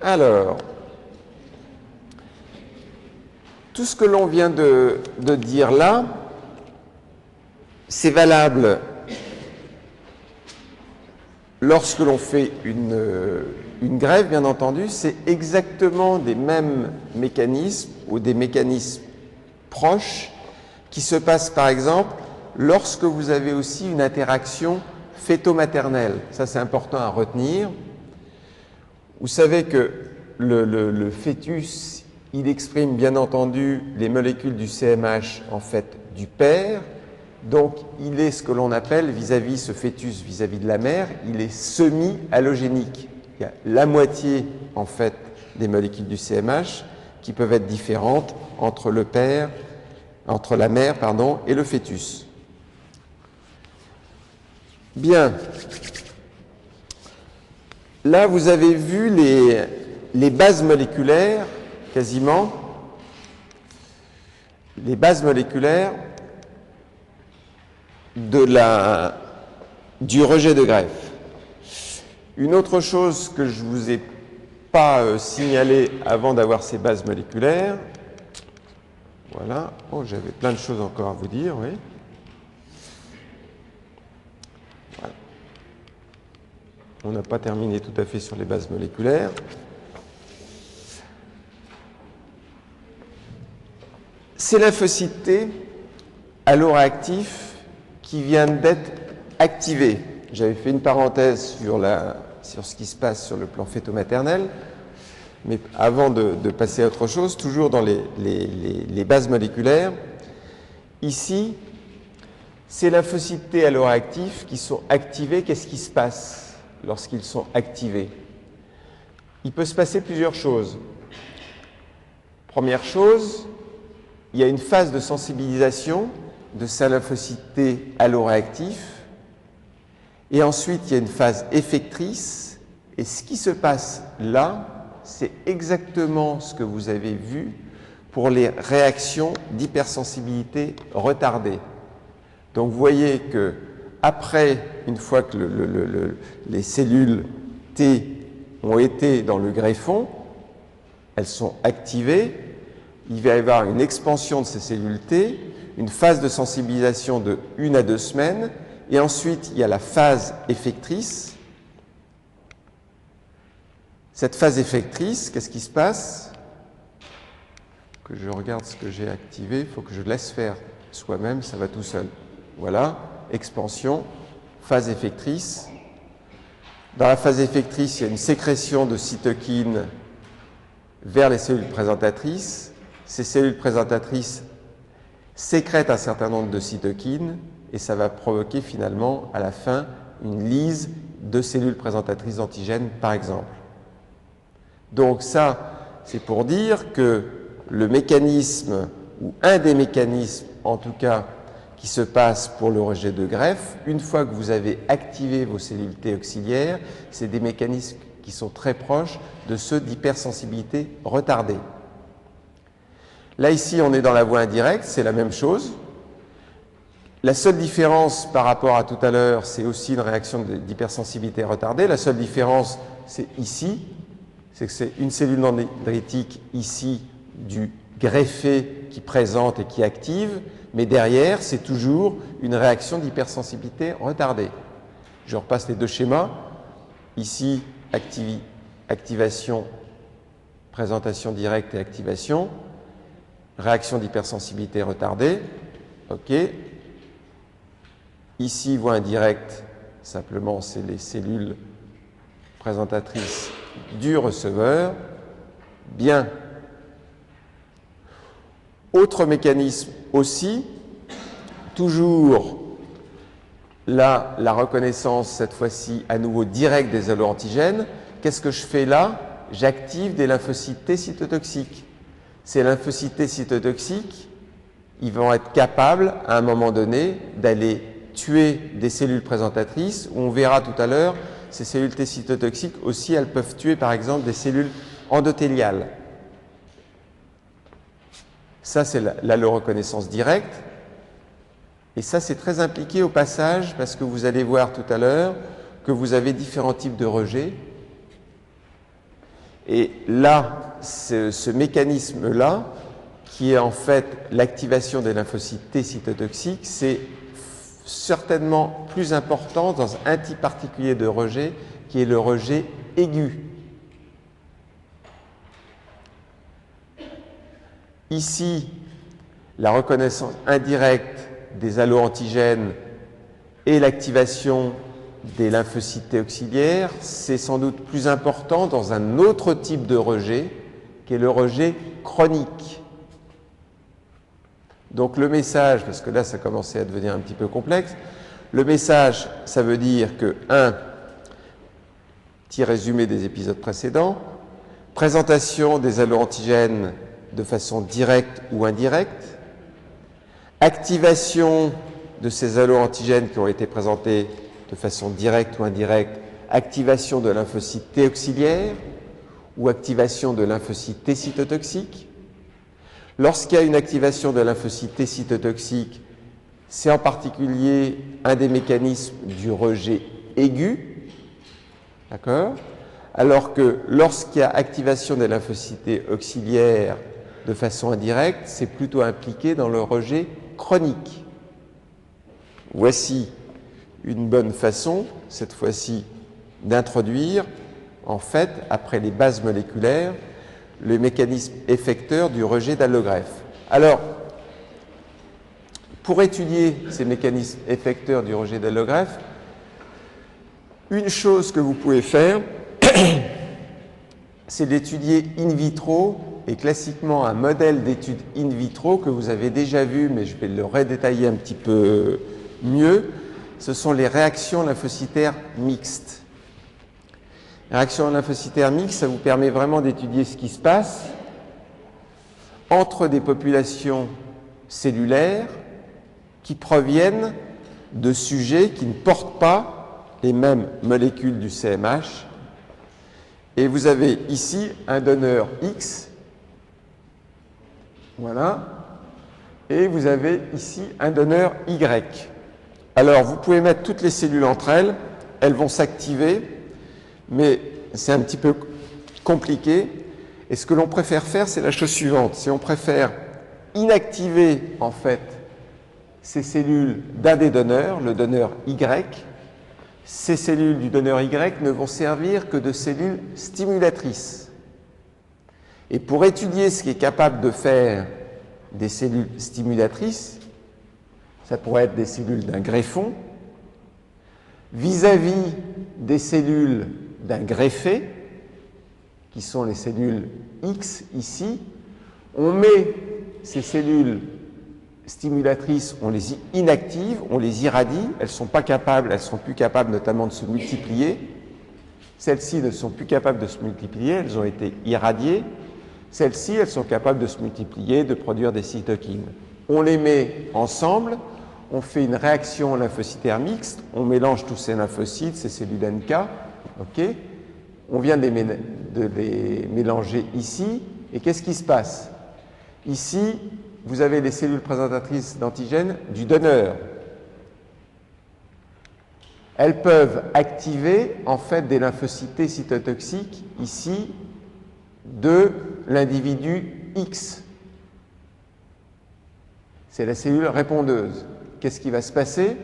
Alors, tout ce que l'on vient de dire là, c'est valable lorsque l'on fait une greffe, bien entendu, c'est exactement des mêmes mécanismes ou des mécanismes proches qui se passent, par exemple, lorsque vous avez aussi une interaction fœto-maternelle. Ça, c'est important à retenir. Vous savez que le fœtus, il exprime bien entendu les molécules du CMH en fait du père, donc il est ce que l'on appelle vis-à-vis ce fœtus, vis-à-vis de la mère, il est semi-allogénique. Il y a la moitié en fait des molécules du CMH qui peuvent être différentes entre le père, entre la mère pardon, et le fœtus. Bien. Là, vous avez vu les bases moléculaires, quasiment, les bases moléculaires du rejet de greffe. Une autre chose que je ne vous ai pas signalée avant d'avoir ces bases moléculaires, voilà, oh, j'avais plein de choses encore à vous dire, oui. Voilà. On n'a pas terminé tout à fait sur les bases moléculaires. Ces lymphocytes T alloréactifs qui viennent d'être activés. J'avais fait une parenthèse sur ce qui se passe sur le plan fœto-maternel, mais avant de passer à autre chose, toujours dans les bases moléculaires, ici, ces lymphocytes T alloréactifs qui sont activés, qu'est-ce qui se passe lorsqu'ils sont activés? Il peut se passer plusieurs choses. Première chose, il y a une phase de sensibilisation de ces lymphocytes T alloréactifs, et ensuite il y a une phase effectrice, et ce qui se passe là, c'est exactement ce que vous avez vu pour les réactions d'hypersensibilité retardée. Donc vous voyez que après, une fois que les cellules T ont été dans le greffon, elles sont activées, il va y avoir une expansion de ces cellules T, une phase de sensibilisation de 1 à 2 semaines, et ensuite il y a la phase effectrice. Cette phase effectrice, qu'est-ce qui se passe? Que je regarde ce que j'ai activé, il faut que je laisse faire soi-même, ça va tout seul. Voilà, expansion, phase effectrice. Dans la phase effectrice, il y a une sécrétion de cytokines vers les cellules présentatrices. Ces cellules présentatrices sécrètent un certain nombre de cytokines et ça va provoquer finalement à la fin une lyse de cellules présentatrices d'antigènes par exemple. Donc ça, c'est pour dire que le mécanisme, ou un des mécanismes en tout cas, qui se passe pour le rejet de greffe, une fois que vous avez activé vos cellules T auxiliaires, c'est des mécanismes qui sont très proches de ceux d'hypersensibilité retardée. Là, ici, on est dans la voie indirecte, c'est la même chose. La seule différence par rapport à tout à l'heure, c'est aussi une réaction d'hypersensibilité retardée. La seule différence, c'est ici, c'est que c'est une cellule dendritique ici du greffé qui présente et qui active, mais derrière, c'est toujours une réaction d'hypersensibilité retardée. Je repasse les deux schémas. Ici, activation, présentation directe et activation. Réaction d'hypersensibilité retardée. OK. Ici, voie indirecte, simplement, c'est les cellules présentatrices du receveur. Bien. Autre mécanisme aussi, toujours là, la reconnaissance, cette fois-ci, à nouveau directe des alloantigènes. Qu'est-ce que je fais là? J'active des lymphocytes T cytotoxiques. Ces lymphocytes T cytotoxiques, ils vont être capables, à un moment donné, d'aller tuer des cellules présentatrices, où on verra tout à l'heure, ces cellules T cytotoxiques aussi, elles peuvent tuer, par exemple, des cellules endothéliales. Ça, c'est l'alloreconnaissance directe. Et ça, c'est très impliqué au passage, parce que vous allez voir tout à l'heure que vous avez différents types de rejets. Et là, ce mécanisme-là, qui est en fait l'activation des lymphocytes T cytotoxiques, c'est certainement plus important dans un type particulier de rejet, qui est le rejet aigu. Ici, la reconnaissance indirecte des alloantigènes et l'activation des lymphocytes T auxiliaires, c'est sans doute plus important dans un autre type de rejet, qui est le rejet chronique. Donc le message, parce que là ça commençait à devenir un petit peu complexe, le message, ça veut dire que, petit résumé des épisodes précédents, présentation des alloantigènes de façon directe ou indirecte, activation de ces alloantigènes qui ont été présentés de façon directe ou indirecte, activation de lymphocytes T auxiliaires ou activation de lymphocytes T cytotoxiques. Lorsqu'il y a une activation de lymphocytes T cytotoxiques, c'est en particulier un des mécanismes du rejet aigu, d'accord? Alors que lorsqu'il y a activation des lymphocytes T auxiliaires de façon indirecte, c'est plutôt impliqué dans le rejet chronique. Voici une bonne façon, cette fois-ci, d'introduire, en fait, après les bases moléculaires, le mécanisme effecteur du rejet d'allogreffe. Alors, pour étudier ces mécanismes effecteurs du rejet d'allogreffe, une chose que vous pouvez faire, c'est d'étudier in vitro, et classiquement un modèle d'étude in vitro que vous avez déjà vu, mais je vais le redétailler un petit peu mieux, ce sont les réactions lymphocytaires mixtes. Les réactions lymphocytaires mixtes, ça vous permet vraiment d'étudier ce qui se passe entre des populations cellulaires qui proviennent de sujets qui ne portent pas les mêmes molécules du CMH. Et vous avez ici un donneur X, voilà, et vous avez ici un donneur Y. Alors, vous pouvez mettre toutes les cellules entre elles, elles vont s'activer, mais c'est un petit peu compliqué. Et ce que l'on préfère faire, c'est la chose suivante. Si on préfère inactiver, en fait, ces cellules d'un des donneurs, le donneur Y, ces cellules du donneur Y ne vont servir que de cellules stimulatrices. Et pour étudier ce qui est capable de faire des cellules stimulatrices, ça pourrait être des cellules d'un greffon, vis-à-vis des cellules d'un greffé, qui sont les cellules X ici, on met ces cellules stimulatrices, on les inactive, on les irradie, elles sont plus capables notamment de se multiplier. Celles-ci ne sont plus capables de se multiplier, elles ont été irradiées. Celles-ci, elles sont capables de se multiplier, de produire des cytokines. On les met ensemble, on fait une réaction lymphocytaire mixte, on mélange tous ces lymphocytes, ces cellules NK, ok. On vient de les mélanger ici, et qu'est-ce qui se passe? Ici, vous avez les cellules présentatrices d'antigènes du donneur. Elles peuvent activer en fait des lymphocytes cytotoxiques ici de l'individu X. C'est la cellule répondeuse. Qu'est-ce qui va se passer?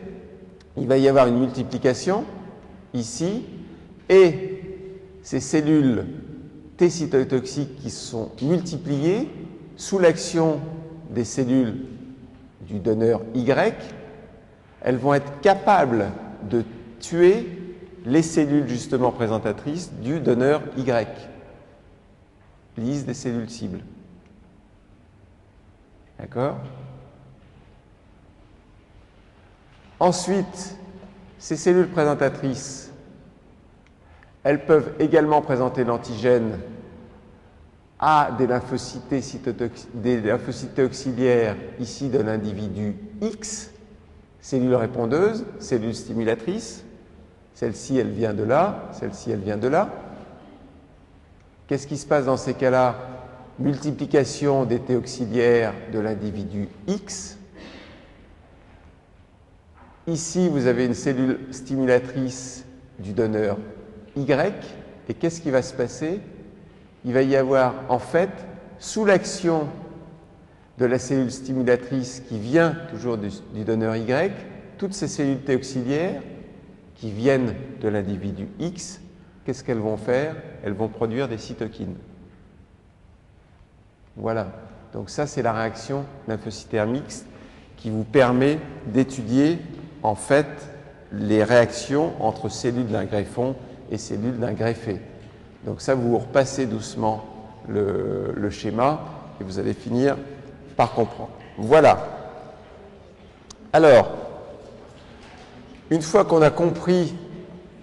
Il va y avoir une multiplication ici et ces cellules T cytotoxiques qui sont multipliées sous l'action des cellules du donneur Y, elles vont être capables de tuer les cellules justement présentatrices du donneur Y, lise des cellules cibles. D'accord? Ensuite, ces cellules présentatrices, elles peuvent également présenter l'antigène à des lymphocytes auxiliaires ici de l'individu X, cellule répondeuse, cellule stimulatrice. Celle-ci, elle vient de là, celle-ci, elle vient de là. Qu'est-ce qui se passe dans ces cas-là? Multiplication des T auxiliaires de l'individu X. Ici, vous avez une cellule stimulatrice du donneur Y. Et qu'est-ce qui va se passer? Il va y avoir, en fait, sous l'action de la cellule stimulatrice qui vient toujours du donneur Y, toutes ces cellules T auxiliaires qui viennent de l'individu X, qu'est-ce qu'elles vont faire? Elles vont produire des cytokines. Voilà. Donc ça, c'est la réaction lymphocytaire mixte qui vous permet d'étudier, en fait, les réactions entre cellules d'un greffon et cellules d'un greffé. Donc ça, vous repassez doucement le schéma et vous allez finir par comprendre. Voilà. Alors, une fois qu'on a compris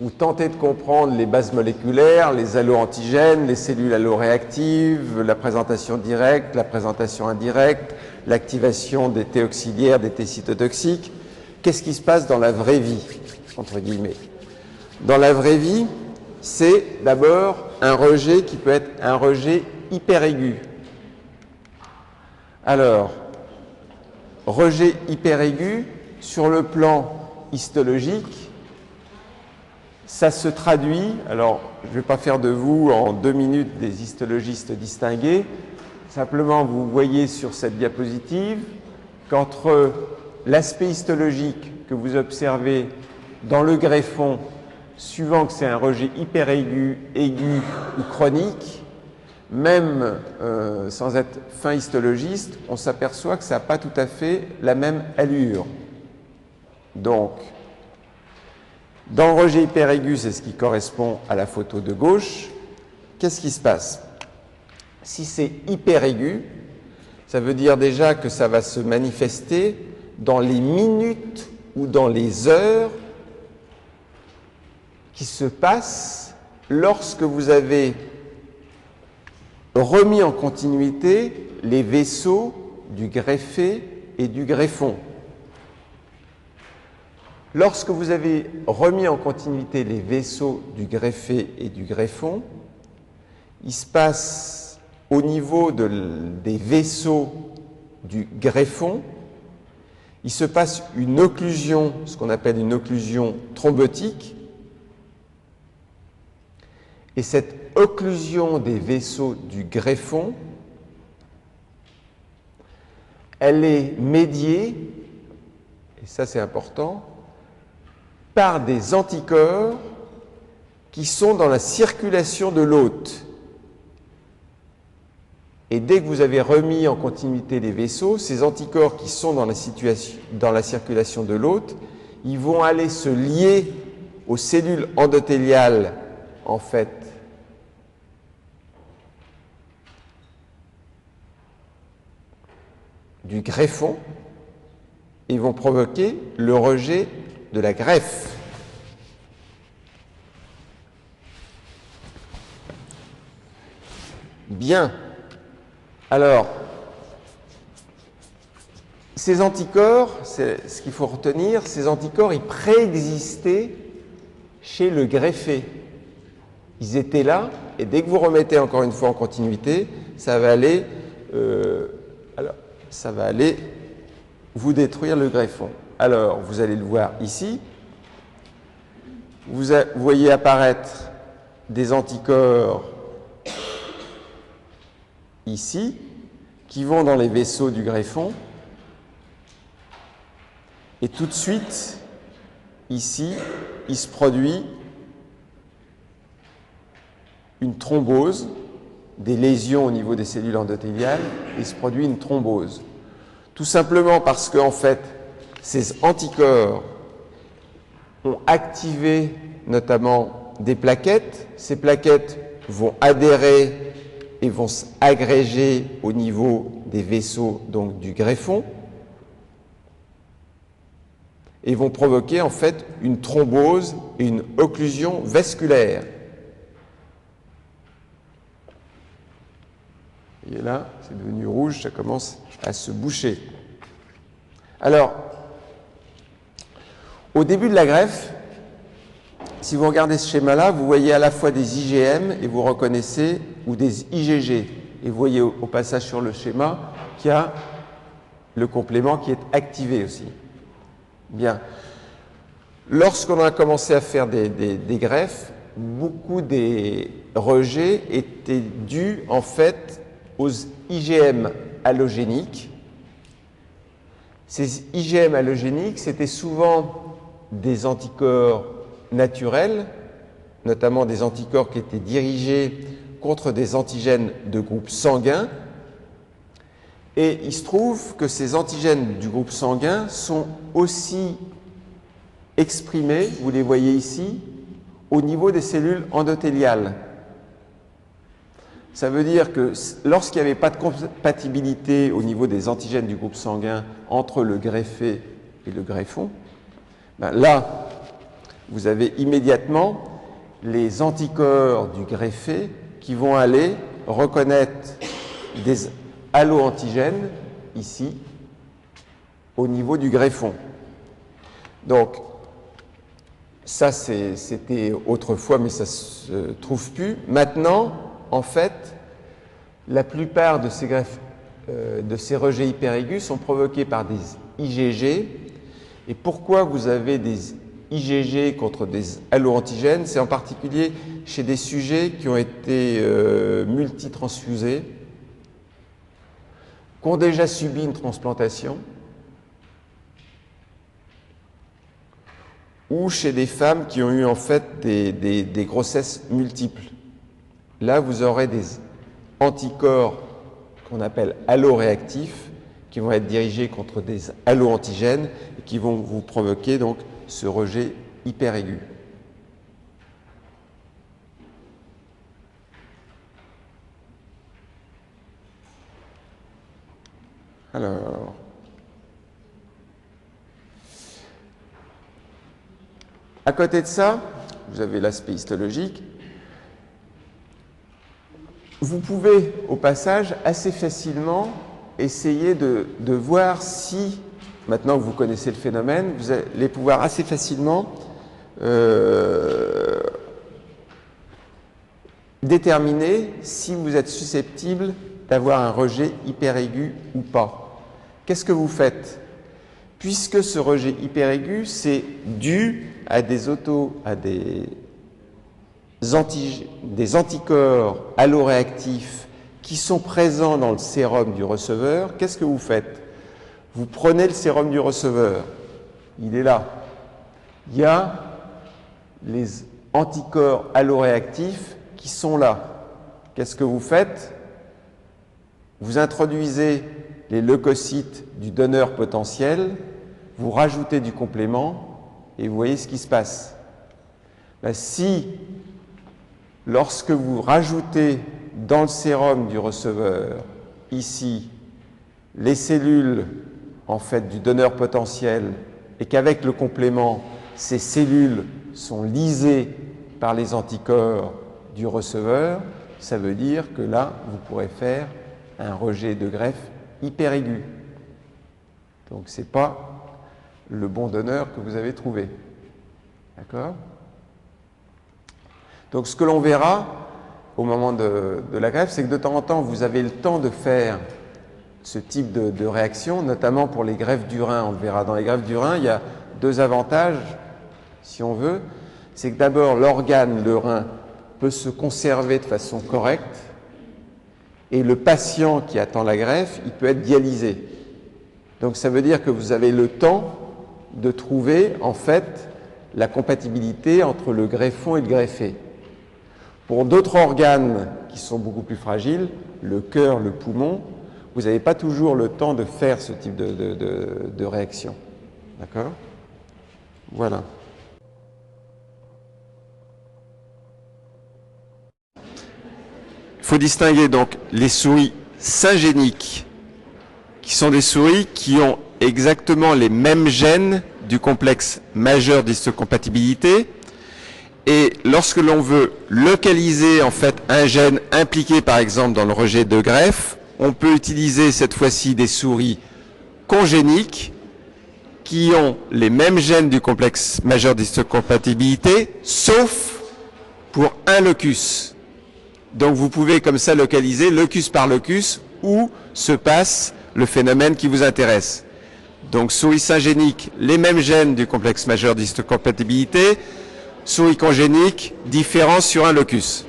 ou tenté de comprendre les bases moléculaires, les alloantigènes, les cellules alloréactives, la présentation directe, la présentation indirecte, l'activation des T auxiliaires, des T cytotoxiques, qu'est-ce qui se passe dans la vraie vie, entre guillemets? Dans la vraie vie, c'est d'abord un rejet qui peut être un rejet hyperaigu. Alors, rejet hyperaigu, sur le plan histologique, ça se traduit, alors je ne vais pas faire de vous en 2 minutes des histologistes distingués, simplement vous voyez sur cette diapositive qu'entre l'aspect histologique que vous observez dans le greffon, suivant que c'est un rejet hyperaigu, aigu ou chronique, même sans être fin histologiste, on s'aperçoit que ça n'a pas tout à fait la même allure. Donc, dans le rejet hyperaigu, c'est ce qui correspond à la photo de gauche. Qu'est-ce qui se passe? Si c'est hyperaigu, ça veut dire déjà que ça va se manifester dans les minutes ou dans les heures qui se passent lorsque vous avez remis en continuité les vaisseaux du greffé et du greffon. Lorsque vous avez remis en continuité les vaisseaux du greffé et du greffon, il se passe au niveau des vaisseaux du greffon, il se passe une occlusion, ce qu'on appelle une occlusion thrombotique, Et cette occlusion des vaisseaux du greffon, elle est médiée, et ça c'est important, par des anticorps qui sont dans la circulation de l'hôte. Et dès que vous avez remis en continuité les vaisseaux, ces anticorps qui sont dans la circulation de l'hôte, ils vont aller se lier aux cellules endothéliales, en fait, du greffon, et vont provoquer le rejet de la greffe. Bien. Alors, ces anticorps, c'est ce qu'il faut retenir, ces anticorps, ils préexistaient chez le greffé. Ils étaient là, et dès que vous remettez encore une fois en continuité, ça va aller vous détruire le greffon. Alors, vous allez le voir ici. Vous voyez apparaître des anticorps ici, qui vont dans les vaisseaux du greffon. Et tout de suite, ici, il se produit une thrombose, des lésions au niveau des cellules endothéliales, et il se produit une thrombose. Tout simplement parce qu'en fait, ces anticorps ont activé notamment des plaquettes. Ces plaquettes vont adhérer et vont s'agréger au niveau des vaisseaux, donc du greffon, et vont provoquer en fait une thrombose et une occlusion vasculaire. Et là, c'est devenu rouge, ça commence à se boucher. Alors, au début de la greffe, si vous regardez ce schéma-là, vous voyez à la fois des IgM et vous reconnaissez, ou des IgG. Et vous voyez au passage sur le schéma qu'il y a le complément qui est activé aussi. Bien. Lorsqu'on a commencé à faire des greffes, beaucoup des rejets étaient dus en fait aux IgM allogéniques. Ces IgM allogéniques, c'était souvent des anticorps naturels, notamment des anticorps qui étaient dirigés contre des antigènes de groupe sanguin. Et il se trouve que ces antigènes du groupe sanguin sont aussi exprimés, vous les voyez ici, au niveau des cellules endothéliales. Ça veut dire que lorsqu'il n'y avait pas de compatibilité au niveau des antigènes du groupe sanguin entre le greffé et le greffon, ben là, vous avez immédiatement les anticorps du greffé qui vont aller reconnaître des allo-antigènes, ici, au niveau du greffon. Donc, ça, c'était autrefois, mais ça ne se trouve plus. Maintenant, en fait, la plupart de ces rejets hyperaigus sont provoqués par des IgG. Et pourquoi vous avez des IgG contre des allo-antigènes? C'est en particulier chez des sujets qui ont été multitransfusés, qui ont déjà subi une transplantation, ou chez des femmes qui ont eu en fait des grossesses multiples. Là, vous aurez des anticorps qu'on appelle alloréactifs qui vont être dirigés contre des allo-antigènes et qui vont vous provoquer donc ce rejet hyperaigu. Alors, à côté de ça, vous avez l'aspect histologique. Vous pouvez, au passage, assez facilement essayer de voir si, maintenant que vous connaissez le phénomène, vous allez pouvoir assez facilement déterminer si vous êtes susceptible d'avoir un rejet hyperaigu ou pas. Qu'est-ce que vous faites? Puisque ce rejet hyperaigu, c'est dû à des anticorps alloréactifs qui sont présents dans le sérum du receveur, qu'est-ce que vous faites? Vous prenez le sérum du receveur, il est là. Il y a les anticorps alloréactifs qui sont là. Qu'est-ce que vous faites? Vous introduisez les leucocytes du donneur potentiel, vous rajoutez du complément et vous voyez ce qui se passe. Ben, si, lorsque vous rajoutez dans le sérum du receveur, ici, les cellules en fait, du donneur potentiel et qu'avec le complément, ces cellules sont lysées par les anticorps du receveur, ça veut dire que là, vous pourrez faire un rejet de greffe hyper aigu. Donc, ce n'est pas le bon donneur que vous avez trouvé. D'accord? Donc, ce que l'on verra au moment de la greffe, c'est que de temps en temps, vous avez le temps de faire ce type de réaction, notamment pour les greffes du rein. On le verra dans les greffes du rein, il y a deux avantages, si on veut. C'est que d'abord, l'organe, le rein, peut se conserver de façon correcte et le patient qui attend la greffe, il peut être dialysé. Donc ça veut dire que vous avez le temps de trouver en fait la compatibilité entre le greffon et le greffé. Pour d'autres organes qui sont beaucoup plus fragiles, le cœur, le poumon, vous n'avez pas toujours le temps de faire ce type de réaction. D'accord? Voilà. Il faut distinguer donc les souris syngéniques, qui sont des souris qui ont exactement les mêmes gènes du complexe majeur d'histocompatibilité. Et lorsque l'on veut localiser en fait un gène impliqué par exemple dans le rejet de greffe, on peut utiliser cette fois-ci des souris congéniques qui ont les mêmes gènes du complexe majeur d'histocompatibilité, sauf pour un locus. Donc vous pouvez comme ça localiser locus par locus où se passe le phénomène qui vous intéresse. Donc souris syngénique, les mêmes gènes du complexe majeur d'histocompatibilité, souris congénique, différence sur un locus.